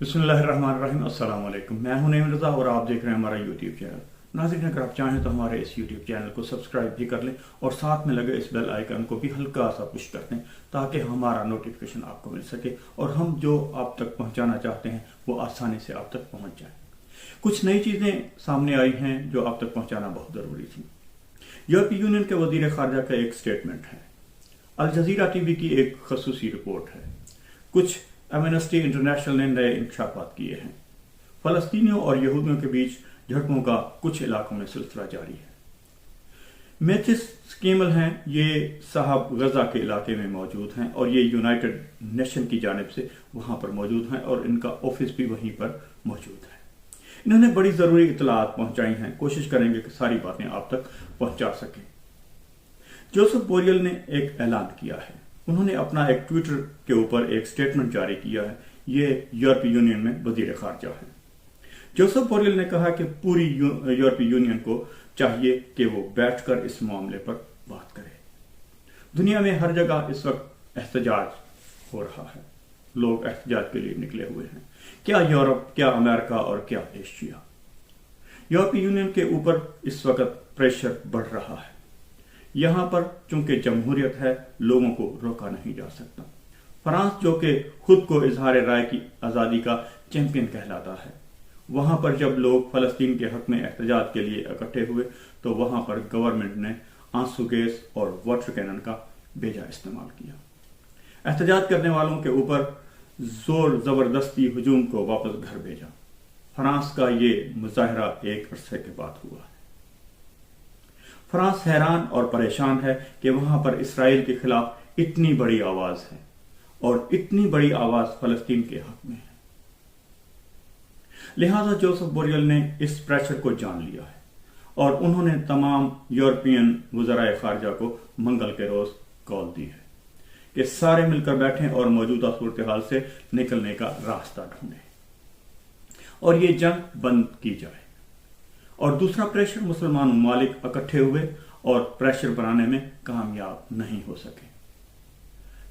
बिस्मिल्लाहिर्रहमानिर्रहीम। अस्सलाम वालेकुम। मैं हूं नईम रज़ा और आप देख रहे हैं हमारा यूट्यूब चैनल। नाज़रीन, अगर आप चाहें तो हमारे इस यूट्यूब चैनल को सब्सक्राइब भी कर लें और साथ में लगे इस बेल आइकन को भी हल्का सा पुश कर दें ताकि हमारा नोटिफिकेशन आपको मिल सके और हम जो आप तक पहुंचाना चाहते हैं वो आसानी से आप तक पहुंच जाए। कुछ नई चीज़ें सामने आई हैं जो आप तक पहुंचाना बहुत ज़रूरी थी। यूरोपीय यूनियन के वज़ीर ख़ारजा का एक स्टेटमेंट है, अल जज़ीरा टीवी की एक खसूसी रिपोर्ट है, कुछ एमनेस्टी इंटरनेशनल ने नए इंकशाफात किए हैं, फ़लस्तीनियों और यहूदियों के बीच झड़पों का कुछ इलाकों में सिलसिला जारी है। मैथिस स्कीमल हैं, ये साहब गजा के इलाके में मौजूद हैं और ये यूनाइटेड नेशन की जानिब से वहाँ पर मौजूद हैं और इनका ऑफिस भी वहीं पर मौजूद है। इन्होंने बड़ी ज़रूरी इतलात पहुँचाई हैं, कोशिश करेंगे कि सारी बातें आप तक पहुँचा सकें। जोसेफ बोरियल ने एक ऐलान किया है, उन्होंने अपना एक ट्विटर के ऊपर एक स्टेटमेंट जारी किया है। ये यूरोपीय यूनियन में वज़ीर ख़ारजा है। जोसेफ बोरियल ने कहा कि पूरी यूरोपीय यूनियन को चाहिए कि वो बैठकर इस मामले पर बात करे। दुनिया में हर जगह इस वक्त एहतजाज हो रहा है, लोग एहतजाज के लिए निकले हुए हैं। क्या यूरोप, क्या अमेरिका और क्या एशिया। यूरोपीय यूनियन के ऊपर इस वक्त प्रेशर बढ़ रहा है। यहाँ पर चूंकि जमहूरियत है, लोगों को रोका नहीं जा सकता। फ्रांस, जो कि खुद को इजहार राय की आज़ादी का चैंपियन कहलाता है, वहाँ पर जब लोग फ़लस्तीन के हक में एहतजाज के लिए इकट्ठे हुए तो वहाँ पर गवर्नमेंट ने आंसू गैस और वाटर कैनन का बेजा इस्तेमाल किया। एहतजाज करने वालों के ऊपर जोर ज़बरदस्ती हुजूम को वापस घर भेजा। फ्रांस का ये मुजाहरा एक अरसे के बाद हुआ है। फ्रांस हैरान और परेशान है कि वहां पर इसराइल के खिलाफ इतनी बड़ी आवाज है और इतनी बड़ी आवाज फलस्तीन के हक में है। लिहाजा जोसेफ बोरियल ने इस प्रेशर को जान लिया है और उन्होंने तमाम यूरोपियन वज़राए ख़ारजा को मंगल के रोज कॉल दी है कि सारे मिलकर बैठें और मौजूदा सूरत हाल से निकलने का रास्ता ढूंढें और ये जंग बंद की जाए। और दूसरा प्रेशर, मुसलमान ममालिक इकट्ठे हुए और प्रेशर बनाने में कामयाब नहीं हो सके।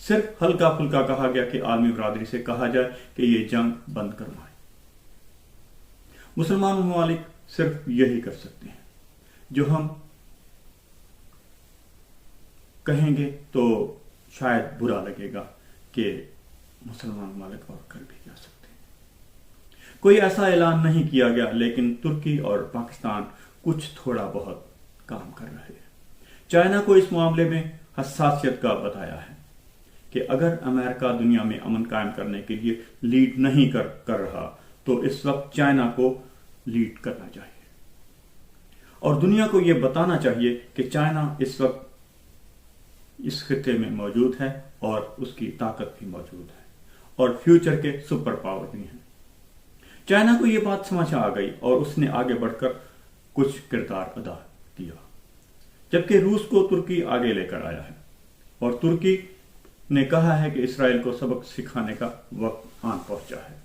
सिर्फ हल्का फुल्का कहा गया कि आलमी बरादरी से कहा जाए कि ये जंग बंद करवाएं। मुसलमान ममालिक सिर्फ यही कर सकते हैं। जो हम कहेंगे तो शायद बुरा लगेगा कि मुसलमान ममालिक और कर भी जा सकते हैं। कोई ऐसा ऐलान नहीं किया गया, लेकिन तुर्की और पाकिस्तान कुछ थोड़ा बहुत काम कर रहे हैं। चाइना को इस मामले में हसासियत का बताया है कि अगर अमेरिका दुनिया में अमन कायम करने के लिए लीड नहीं कर रहा तो इस वक्त चाइना को लीड करना चाहिए और दुनिया को यह बताना चाहिए कि चाइना इस वक्त इस खित्ते में मौजूद है और उसकी ताकत भी मौजूद है और फ्यूचर के सुपर पावर भी हैं। चाइना को यह बात समझ आ गई और उसने आगे बढ़कर कुछ किरदार अदा किया, जबकि रूस को तुर्की आगे लेकर आया है और तुर्की ने कहा है कि इसराइल को सबक सिखाने का वक्त आन पहुंचा है।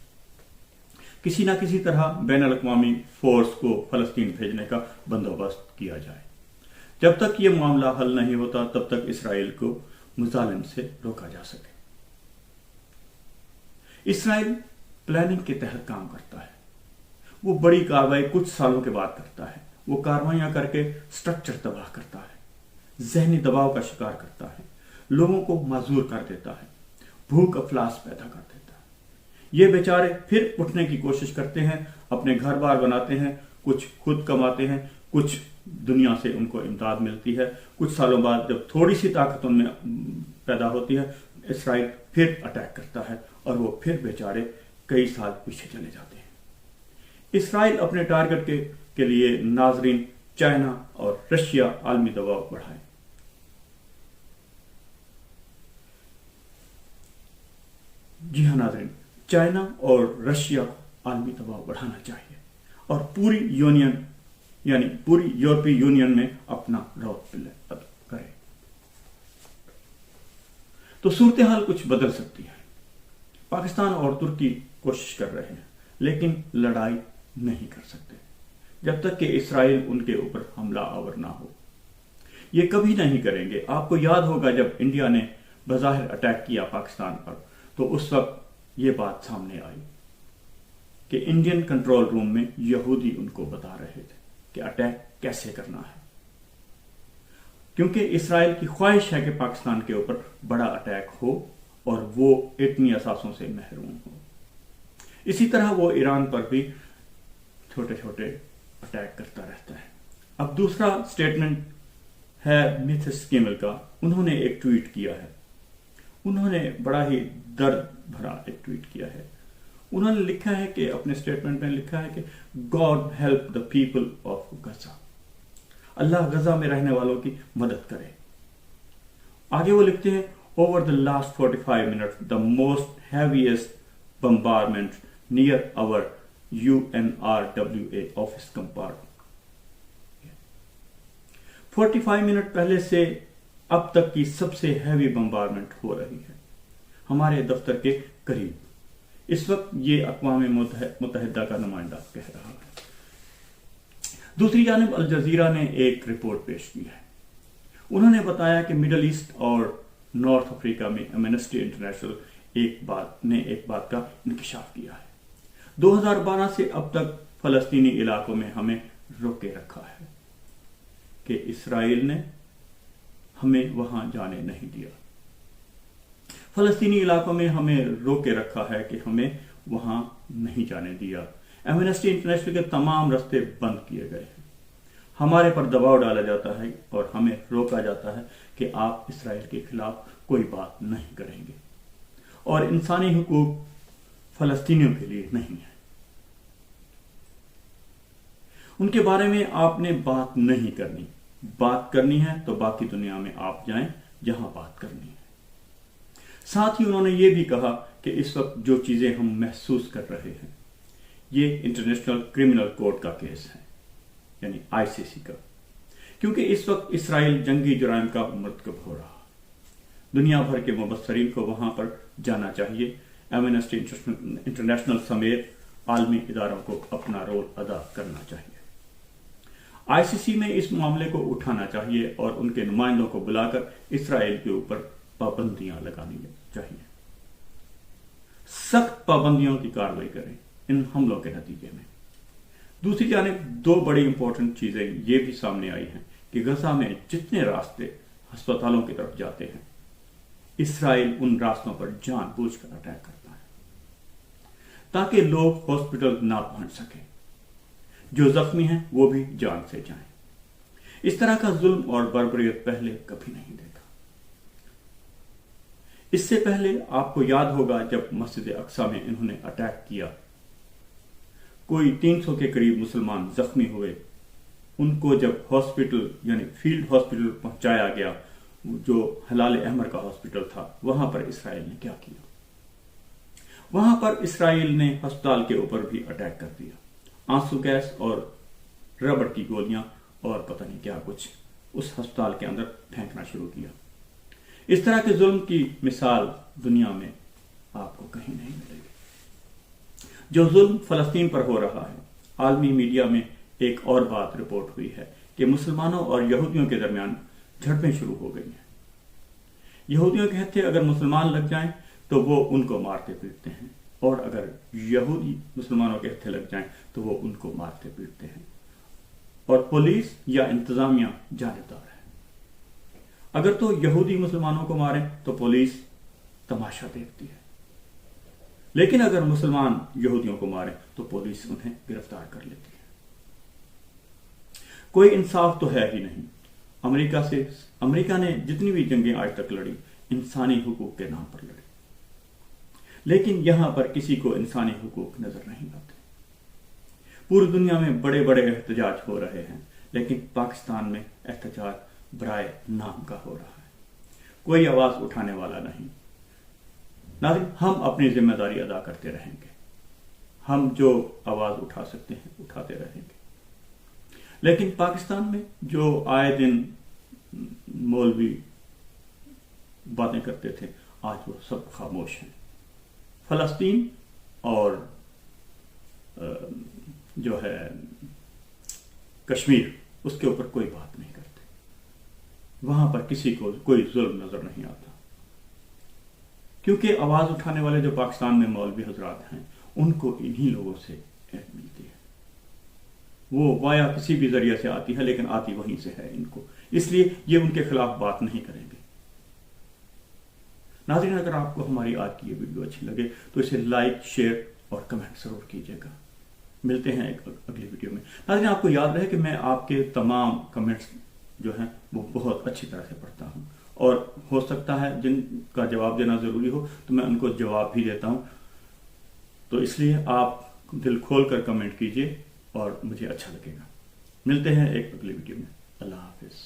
किसी ना किसी तरह बैनुल-अक़वामी फोर्स को फलस्तीन भेजने का बंदोबस्त किया जाए। जब तक ये मामला हल नहीं होता तब तक इसराइल को मुजालिम से रोका जा सके। इसराइल प्लानिंग के तहत काम करता है। वो बड़ी कार्रवाई कुछ सालों के बाद करता है। वो कार्रवाइयां करके स्ट्रक्चर तबाह करता है, जहनी दबाव का शिकार करता है, लोगों को माजूर कर देता है, भूख अफलास पैदा कर देता है। ये बेचारे फिर उठने की कोशिश करते हैं, अपने घर बार बनाते हैं, कुछ खुद कमाते हैं, कुछ दुनिया से उनको इमदाद मिलती है। कुछ सालों बाद जब थोड़ी सी ताकत उनमें पैदा होती है, इसराइल फिर अटैक करता है और वो फिर बेचारे कई साल पीछे चले जाते हैं। इसराइल अपने टारगेट के लिए नाजरीन चाइना और रशिया आलमी दबाव बढ़ाए। जी हाँ नाजरीन, चाइना और रशिया को आलमी दबाव बढ़ाना चाहिए और पूरी यूनियन यानी पूरी यूरोपीय यूनियन में अपना रोल प्ले करे तो सूरत हाल कुछ बदल सकती है। पाकिस्तान और तुर्की कोशिश कर रहे हैं लेकिन लड़ाई नहीं कर सकते जब तक कि इसराइल उनके ऊपर हमला आवर ना हो। ये कभी नहीं करेंगे। आपको याद होगा जब इंडिया ने बज़ाहिर अटैक किया पाकिस्तान पर तो उस वक्त ये बात सामने आई کہ انڈین کنٹرول روم میں یہودی ان کو بتا رہے تھے کہ اٹیک کیسے کرنا ہے، کیونکہ اسرائیل کی خواہش ہے کہ پاکستان کے اوپر بڑا اٹیک ہو اور وہ اتنی اثاثوں سے محروم ہو۔ اسی طرح وہ ایران پر بھی چھوٹے چھوٹے اٹیک کرتا رہتا ہے۔ اب دوسرا سٹیٹمنٹ ہے میتھس کیمل کا۔ انہوں نے ایک ٹویٹ کیا ہے، انہوں نے بڑا ہی درد بھرا ایک ٹویٹ کیا ہے۔ انہوں نے لکھا ہے کہ اپنے سٹیٹمنٹ میں لکھا ہے کہ God help the people of Gaza, اللہ غزہ میں رہنے والوں کی مدد کرے۔ آگے وہ لکھتے ہیں over the last 45 minutes the most heaviest bombardment near our UNRWA office compartment. 45 minute پہلے سے اب تک کی سب سے ہیوی بمبارمنٹ ہو رہی ہے ہمارے دفتر کے قریب۔ اس وقت یہ اقوام متحدہ کا نمائندہ کہہ رہا ہے۔ دوسری جانب الجزیرہ نے ایک رپورٹ پیش کی ہے۔ انہوں نے بتایا کہ مڈل ایسٹ اور نارتھ افریقہ میں ایمنسٹی انٹرنیشنل ایک بات کا انکشاف کیا ہے۔ 2012 سے اب تک فلسطینی علاقوں میں ہمیں روکے رکھا ہے کہ اسرائیل نے ہمیں وہاں جانے نہیں دیا۔ فلسطینی علاقوں میں ہمیں روکے رکھا ہے کہ ہمیں وہاں نہیں جانے دیا۔ ایمنسٹی انٹرنیشنل کے تمام راستے بند کیے گئے ہیں۔ ہمارے پر دباؤ ڈالا جاتا ہے اور ہمیں روکا جاتا ہے کہ آپ اسرائیل کے خلاف کوئی بات نہیں کریں گے، اور انسانی حقوق فلسطینیوں کے لیے نہیں ہے، ان کے بارے میں آپ نے بات نہیں کرنی۔ بات کرنی ہے تو باقی دنیا میں آپ جائیں جہاں بات کرنی ہے۔ ساتھ ہی انہوں نے یہ بھی کہا کہ اس وقت جو چیزیں ہم محسوس کر رہے ہیں یہ انٹرنیشنل کرمنل کورٹ کا کیس ہے، یعنی ICC کا، کیونکہ اس وقت اسرائیل جنگی جرائم کا مرتکب ہو رہا۔ دنیا بھر کے مبصرین کو وہاں پر جانا چاہیے۔ ایمنسٹی انٹرنیشنل سمیت عالمی اداروں کو اپنا رول ادا کرنا چاہیے۔ ICC میں اس معاملے کو اٹھانا چاہیے اور ان کے نمائندوں کو بلا کر اسرائیل کے اوپر پابندیاں لگانی چاہیے، سخت پابندیوں کی کارروائی کریں ان حملوں کے نتیجے میں۔ دوسری جانب دو بڑی امپورٹنٹ چیزیں یہ بھی سامنے آئی ہیں کہ غزہ میں جتنے راستے ہسپتالوں کی طرف جاتے ہیں اسرائیل ان راستوں پر جان بوجھ کر اٹیک کرتا ہے تاکہ لوگ ہاسپٹل نہ پہنچ سکیں، جو زخمی ہیں وہ بھی جان سے جائیں۔ اس طرح کا ظلم اور بربریت پہلے کبھی نہیں دیکھا۔ اس سے پہلے آپ کو یاد ہوگا جب مسجد اقصی میں انہوں نے اٹیک کیا، کوئی 300 کے قریب مسلمان زخمی ہوئے، ان کو جب ہاسپٹل یعنی فیلڈ ہاسپٹل پہنچایا گیا جو ہلال احمر کا ہاسپٹل تھا، وہاں پر اسرائیل نے کیا کیا؟ وہاں پر اسرائیل نے ہسپتال کے اوپر بھی اٹیک کر دیا، آنسو گیس اور ربڑ کی گولیاں اور پتہ نہیں کیا کچھ اس ہسپتال کے اندر پھینکنا شروع کیا۔ اس طرح کے ظلم کی مثال دنیا میں آپ کو کہیں نہیں ملے گی۔ جو ظلم فلسطین پر ہو رہا ہے، عالمی میڈیا میں ایک اور بات رپورٹ ہوئی ہے کہ مسلمانوں اور یہودیوں کے درمیان جھڑپیں شروع ہو گئی ہیں۔ یہودیوں کہتے ہیں اگر مسلمان لگ جائیں تو وہ ان کو مارتے پیٹتے ہیں، اور اگر یہودی مسلمانوں کے ہتھے لگ جائیں تو وہ ان کو مارتے پیٹتے ہیں، اور پولیس یا انتظامیہ جانبدار ہے۔ اگر تو یہودی مسلمانوں کو ماریں تو پولیس تماشا دیکھتی ہے، لیکن اگر مسلمان یہودیوں کو ماریں تو پولیس انہیں گرفتار کر لیتی ہے۔ کوئی انصاف تو ہے ہی نہیں۔ امریکہ نے جتنی بھی جنگیں آج تک لڑی انسانی حقوق کے نام پر لڑی، لیکن یہاں پر کسی کو انسانی حقوق نظر نہیں آتے۔ پوری دنیا میں بڑے بڑے احتجاج ہو رہے ہیں، لیکن پاکستان میں احتجاج برائے نام کا ہو رہا ہے، کوئی آواز اٹھانے والا نہیں۔ ناظرین، ہم اپنی ذمہ داری ادا کرتے رہیں گے، ہم جو آواز اٹھا سکتے ہیں اٹھاتے رہیں گے، لیکن پاکستان میں جو آئے دن مولوی باتیں کرتے تھے آج وہ سب خاموش ہیں۔ فلسطین اور جو ہے کشمیر، اس کے اوپر کوئی بات نہیں کرتے، وہاں پر کسی کو کوئی ظلم نظر نہیں آتا، کیونکہ آواز اٹھانے والے جو پاکستان میں مولوی حضرات ہیں उनको इन्हीं लोगों से ऐड मिलती है। वो वाया किसी भी जरिए से आती है, लेकिन आती वहीं से है इनको, इसलिए ये उनके खिलाफ बात नहीं करेंगे। नाज़रीन, अगर आपको हमारी आज की ये वीडियो अच्छी लगे तो इसे लाइक, शेयर और कमेंट जरूर कीजिएगा। मिलते हैं एक अगली वीडियो में। नाज़रीन, आपको याद रहे कि मैं आपके तमाम कमेंट्स जो हैं वो बहुत अच्छी तरह से पढ़ता हूं, और हो सकता है जिनका जवाब देना ज़रूरी हो तो मैं उनको जवाब भी देता हूं। तो इसलिए आप दिल खोल कर कमेंट कीजिए और मुझे अच्छा लगेगा। मिलते हैं एक अगली वीडियो में। अल्लाह हाफिज़।